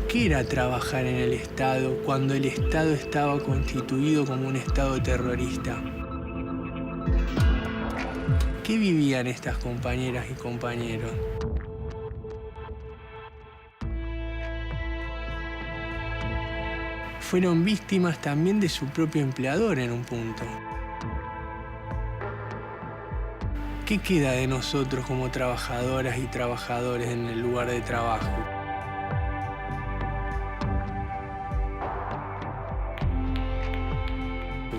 ¿Qué era trabajar en el Estado cuando el Estado estaba constituido como un Estado terrorista? ¿Qué vivían estas compañeras y compañeros? Fueron víctimas también de su propio empleador en un punto. ¿Qué queda de nosotros como trabajadoras y trabajadores en el lugar de trabajo?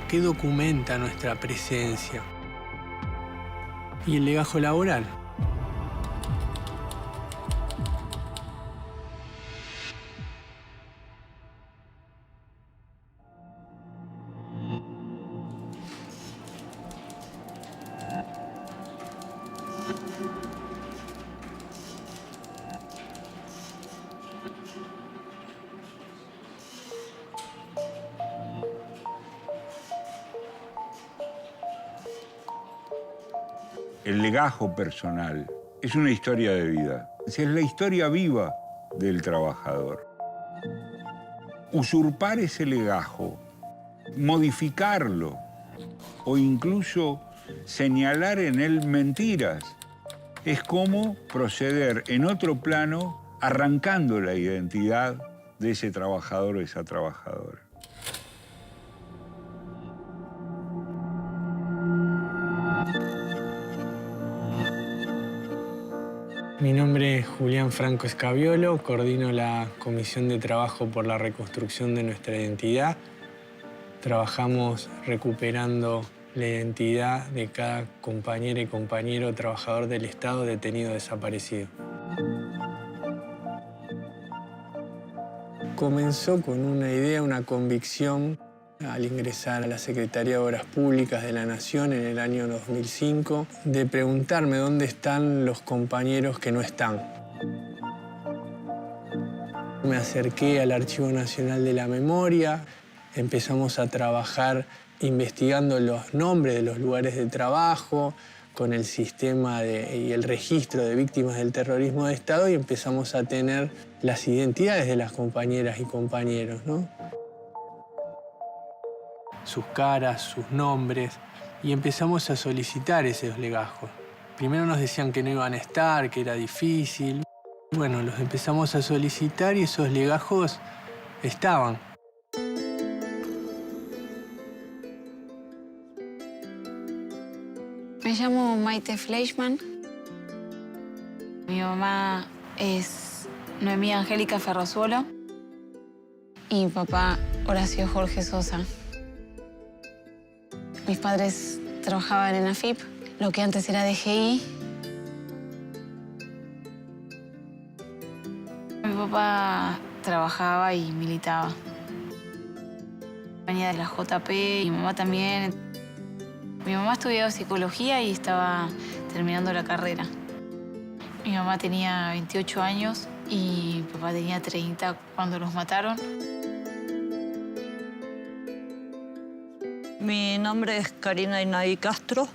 ¿Qué documenta nuestra presencia? ¿Y el legajo laboral? El legajo personal es una historia de vida. Es la historia viva del trabajador. Usurpar ese legajo, modificarlo o incluso señalar en él mentiras es como proceder en otro plano arrancando la identidad de ese trabajador o esa trabajadora. Mi nombre es Julián Franco Escabiolo, coordino la Comisión de Trabajo por la Reconstrucción de nuestra Identidad. Trabajamos recuperando la identidad de cada compañera y compañero trabajador del Estado detenido o desaparecido. Comenzó con una idea, una convicción, al ingresar a la Secretaría de Obras Públicas de la Nación en el año 2005, de preguntarme dónde están los compañeros que no están. Me acerqué al Archivo Nacional de la Memoria, empezamos a trabajar investigando los nombres de los lugares de trabajo, con el sistema y el registro de víctimas del terrorismo de Estado y empezamos a tener las identidades de las compañeras y compañeros, ¿no? Sus caras, sus nombres, y empezamos a solicitar esos legajos. Primero nos decían que no iban a estar, que era difícil. Bueno, los empezamos a solicitar y esos legajos estaban. Me llamo Maite Fleischmann. Mi mamá es Noemí Angélica Ferrazuolo y mi papá Horacio Jorge Sosa. Mis padres trabajaban en AFIP, lo que antes era DGI. Mi papá trabajaba y militaba. Venía de la JP y mi mamá también. Mi mamá estudiaba psicología y estaba terminando la carrera. Mi mamá tenía 28 años y mi papá tenía 30 cuando los mataron. Mi nombre es Karina Inadi Castro.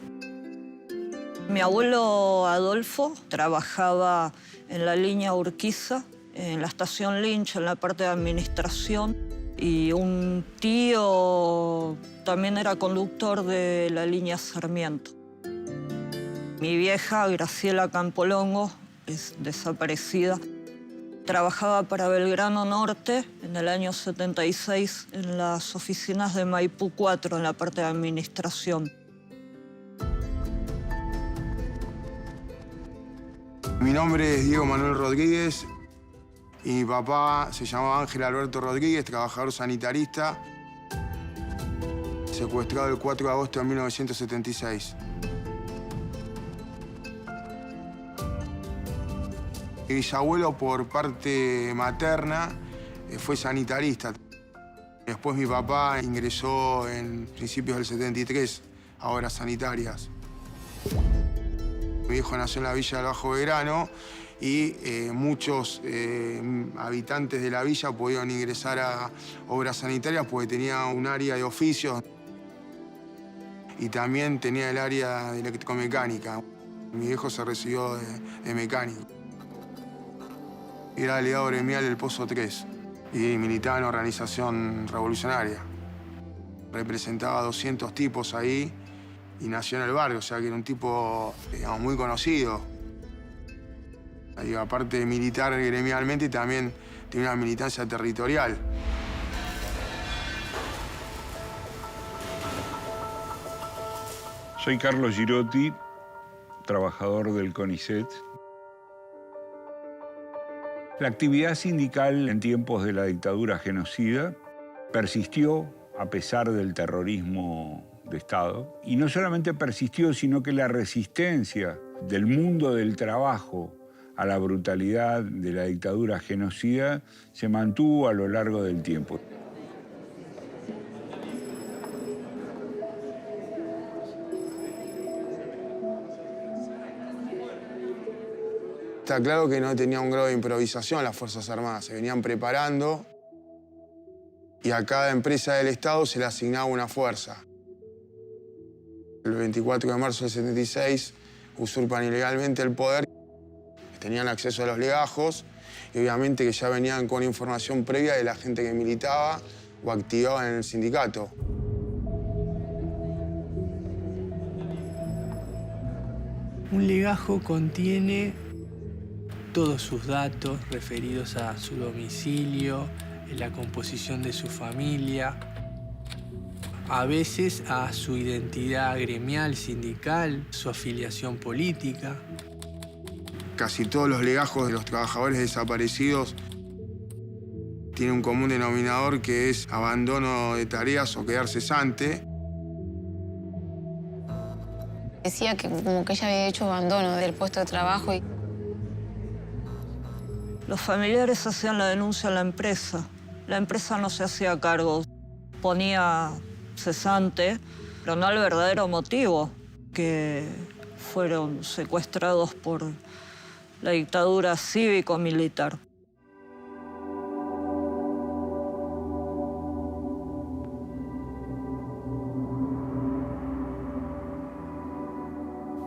Mi abuelo Adolfo trabajaba en la línea Urquiza, en la estación Lynch, en la parte de administración. Y un tío también era conductor de la línea Sarmiento. Mi vieja, Graciela Campolongo, es desaparecida. Trabajaba para Belgrano Norte en el año 76 en las oficinas de Maipú 4, en la parte de administración. Mi nombre es Diego Manuel Rodríguez y mi papá se llamaba Ángel Alberto Rodríguez, trabajador sanitarista, secuestrado el 4 de agosto de 1976. Mi bisabuelo, por parte materna, fue sanitarista. Después mi papá ingresó en principios del 73 a Obras Sanitarias. Mi hijo nació en la villa del Bajo Belgrano y muchos habitantes de la villa pudieron ingresar a Obras Sanitarias porque tenía un área de oficios y también tenía el área de electromecánica. Mi viejo se recibió de mecánico. Era delegado gremial del Pozo 3. y militaba en una organización revolucionaria. Representaba a 200 tipos ahí y nació en el barrio, o sea que era un tipo, digamos, muy conocido. Y aparte de militar gremialmente, también tenía una militancia territorial. Soy Carlos Girotti, trabajador del CONICET. La actividad sindical en tiempos de la dictadura genocida persistió a pesar del terrorismo de Estado. Y no solamente persistió, sino que la resistencia del mundo del trabajo a la brutalidad de la dictadura genocida se mantuvo a lo largo del tiempo. Está claro que no tenía un grado de improvisación las Fuerzas Armadas, se venían preparando y a cada empresa del Estado se le asignaba una fuerza. El 24 de marzo del 76 usurpan ilegalmente el poder, tenían acceso a los legajos y obviamente que ya venían con información previa de la gente que militaba o activaba en el sindicato. Un legajo contiene todos sus datos referidos a su domicilio, la composición de su familia, a veces a su identidad gremial, sindical, su afiliación política. Casi todos los legajos de los trabajadores desaparecidos tienen un común denominador que es abandono de tareas o quedar cesante. Decía que como que ella había hecho abandono del puesto de trabajo. Los familiares hacían la denuncia a la empresa. La empresa no se hacía cargo. Ponía cesante, pero no el verdadero motivo, que fueron secuestrados por la dictadura cívico-militar.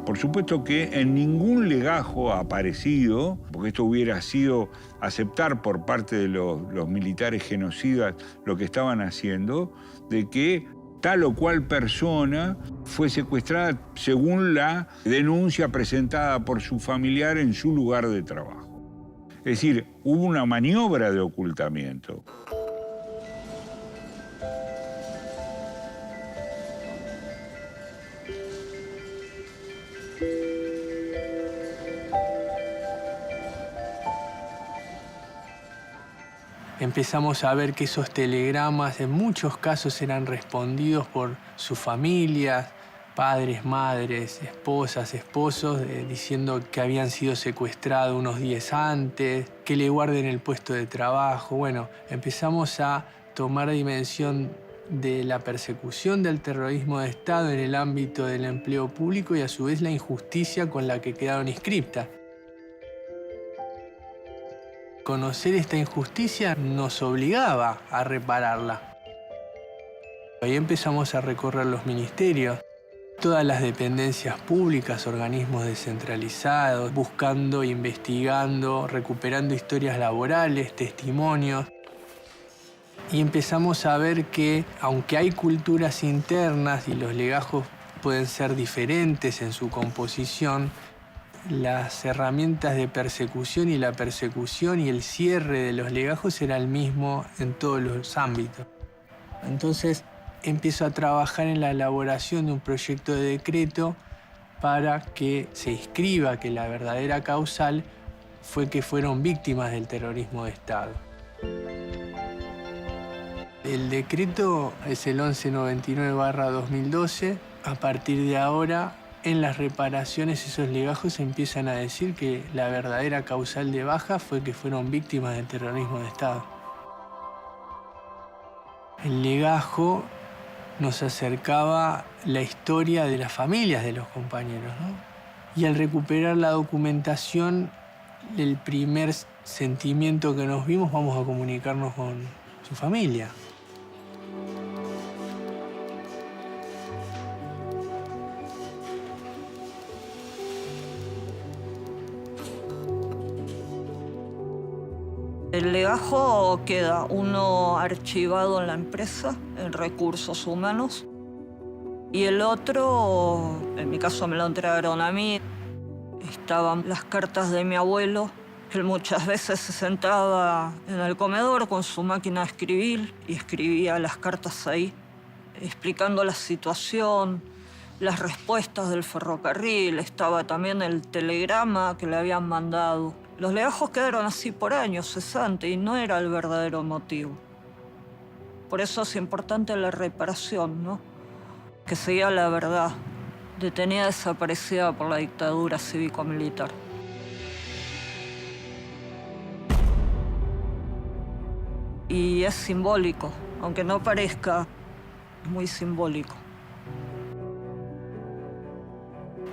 Por supuesto que en ningún legajo ha aparecido, porque esto hubiera sido aceptar por parte de los militares genocidas lo que estaban haciendo, de que tal o cual persona fue secuestrada según la denuncia presentada por su familiar en su lugar de trabajo. Es decir, hubo una maniobra de ocultamiento. Empezamos a ver que esos telegramas en muchos casos eran respondidos por sus familias, padres, madres, esposas, esposos, diciendo que habían sido secuestrados unos días antes, que le guarden el puesto de trabajo. Bueno, empezamos a tomar dimensión de la persecución del terrorismo de Estado en el ámbito del empleo público y a su vez la injusticia con la que quedaron inscriptas. Conocer esta injusticia nos obligaba a repararla. Ahí empezamos a recorrer los ministerios, todas las dependencias públicas, organismos descentralizados, buscando, investigando, recuperando historias laborales, testimonios. Y empezamos a ver que, aunque hay culturas internas y los legajos pueden ser diferentes en su composición, las herramientas de persecución y la persecución y el cierre de los legajos era el mismo en todos los ámbitos. Entonces empiezo a trabajar en la elaboración de un proyecto de decreto para que se inscriba que la verdadera causal fue que fueron víctimas del terrorismo de Estado. El decreto es el 1199/2012. A partir de ahora, en las reparaciones, esos legajos empiezan a decir que la verdadera causal de baja fue que fueron víctimas del terrorismo de Estado. El legajo nos acercaba la historia de las familias de los compañeros, ¿no? Y al recuperar la documentación, el primer sentimiento que nos vimos, vamos a comunicarnos con su familia. El legajo queda uno archivado en la empresa, en recursos humanos, y el otro, en mi caso me lo entregaron a mí. Estaban las cartas de mi abuelo, que él muchas veces se sentaba en el comedor con su máquina de escribir y escribía las cartas ahí, explicando la situación, las respuestas del ferrocarril. Estaba también el telegrama que le habían mandado. Los legajos quedaron así por años, cesante, y no era el verdadero motivo. Por eso es importante la reparación, ¿no? Que seguía la verdad, detenida desaparecida por la dictadura cívico-militar. Y es simbólico, aunque no parezca, es muy simbólico.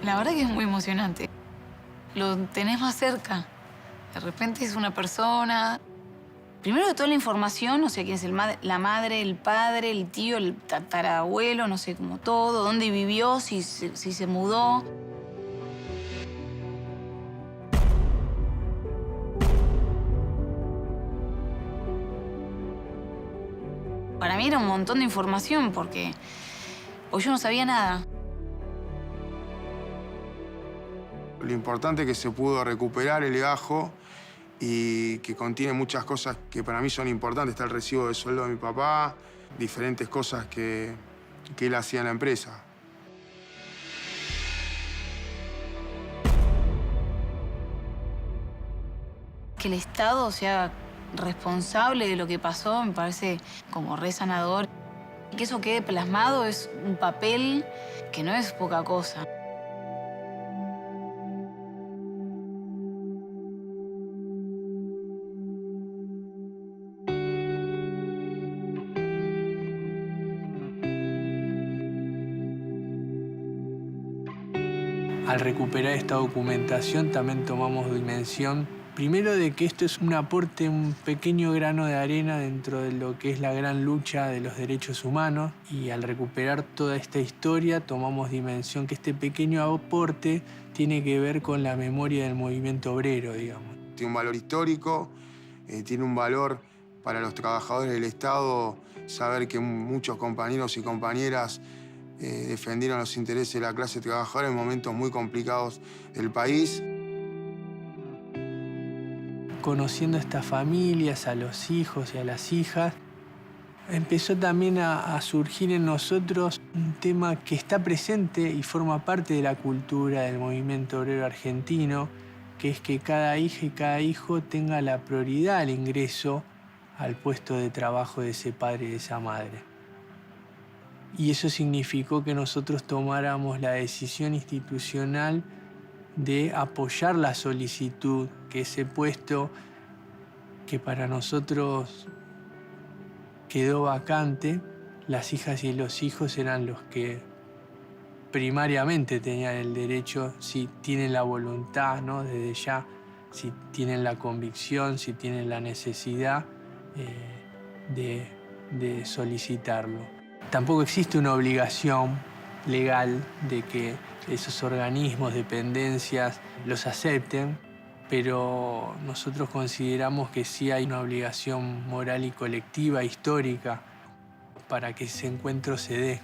La verdad que es muy emocionante. Lo tenés más cerca. De repente es una persona. Primero de toda la información, o sea, quién es la madre, el padre, el tío, el tatarabuelo, no sé, como todo, dónde vivió, si se mudó. Para mí era un montón de información porque yo no sabía nada. Lo importante es que se pudo recuperar el legajo y que contiene muchas cosas que para mí son importantes. Está el recibo de sueldo de mi papá, diferentes cosas que él hacía en la empresa. Que el Estado sea responsable de lo que pasó me parece como re sanador. Y que eso quede plasmado es un papel que no es poca cosa. Al recuperar esta documentación también tomamos dimensión, primero de que esto es un aporte, un pequeño grano de arena dentro de lo que es la gran lucha de los derechos humanos, y al recuperar toda esta historia tomamos dimensión que este pequeño aporte tiene que ver con la memoria del movimiento obrero, digamos. Tiene un valor histórico, tiene un valor para los trabajadores del Estado, saber que muchos compañeros y compañeras defendieron los intereses de la clase trabajadora en momentos muy complicados del país. Conociendo a estas familias, a los hijos y a las hijas, empezó también a surgir en nosotros un tema que está presente y forma parte de la cultura del movimiento obrero argentino, que es que cada hija y cada hijo tenga la prioridad al ingreso al puesto de trabajo de ese padre y de esa madre. Y eso significó que nosotros tomáramos la decisión institucional de apoyar la solicitud, que ese puesto que para nosotros quedó vacante, las hijas y los hijos eran los que primariamente tenían el derecho, si tienen la voluntad, ¿no? Desde ya, si tienen la convicción, si tienen la necesidad de solicitarlo. Tampoco existe una obligación legal de que esos organismos, dependencias, los acepten, pero nosotros consideramos que sí hay una obligación moral y colectiva, histórica, para que ese encuentro se dé.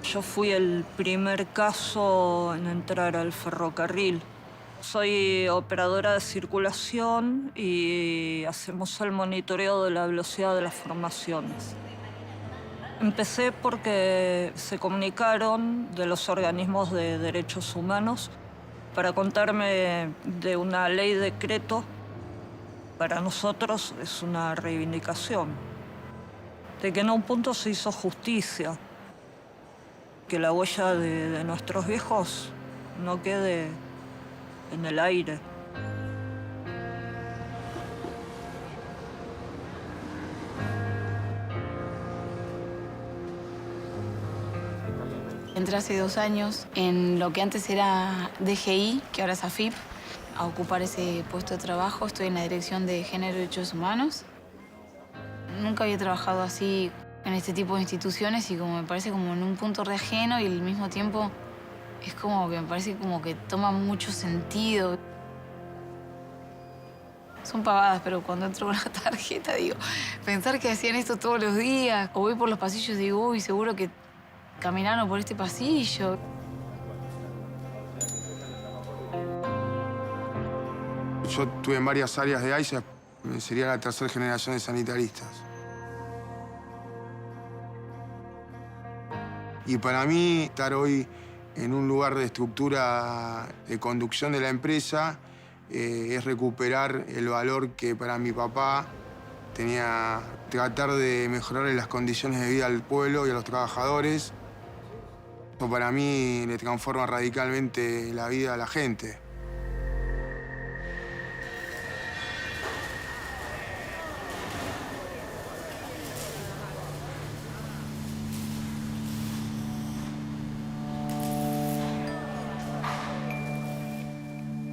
Yo fui el primer caso en entrar al ferrocarril. Soy operadora de circulación y hacemos el monitoreo de la velocidad de las formaciones. Empecé porque se comunicaron de los organismos de derechos humanos para contarme de una ley decreto. Para nosotros es una reivindicación, de que en un punto se hizo justicia, que la huella de nuestros viejos no quede en el aire. Entré hace 2 años en lo que antes era DGI, que ahora es AFIP, a ocupar ese puesto de trabajo. Estoy en la Dirección de Género y Derechos Humanos. Nunca había trabajado así en este tipo de instituciones y como me parece como en un punto re ajeno y al mismo tiempo es como que me parece como que toma mucho sentido. Son pavadas, pero cuando entro con la tarjeta digo, pensar que hacían esto todos los días. O voy por los pasillos y digo, uy, seguro que caminaron por este pasillo. Yo estuve en varias áreas de AISA, sería la tercera generación de sanitaristas. Y para mí, estar hoy en un lugar de estructura de conducción de la empresa es recuperar el valor que para mi papá tenía, tratar de mejorar las condiciones de vida al pueblo y a los trabajadores. Eso para mí le transforma radicalmente la vida a la gente.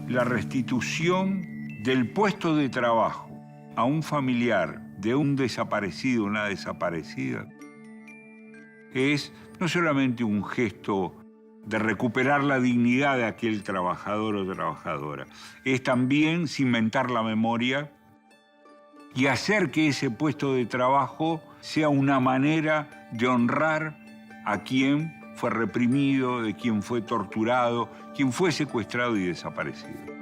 La restitución del puesto de trabajo a un familiar de un desaparecido, una desaparecida, es no solamente un gesto de recuperar la dignidad de aquel trabajador o trabajadora, es también cimentar la memoria y hacer que ese puesto de trabajo sea una manera de honrar a quien fue reprimido, de quien fue torturado, quien fue secuestrado y desaparecido.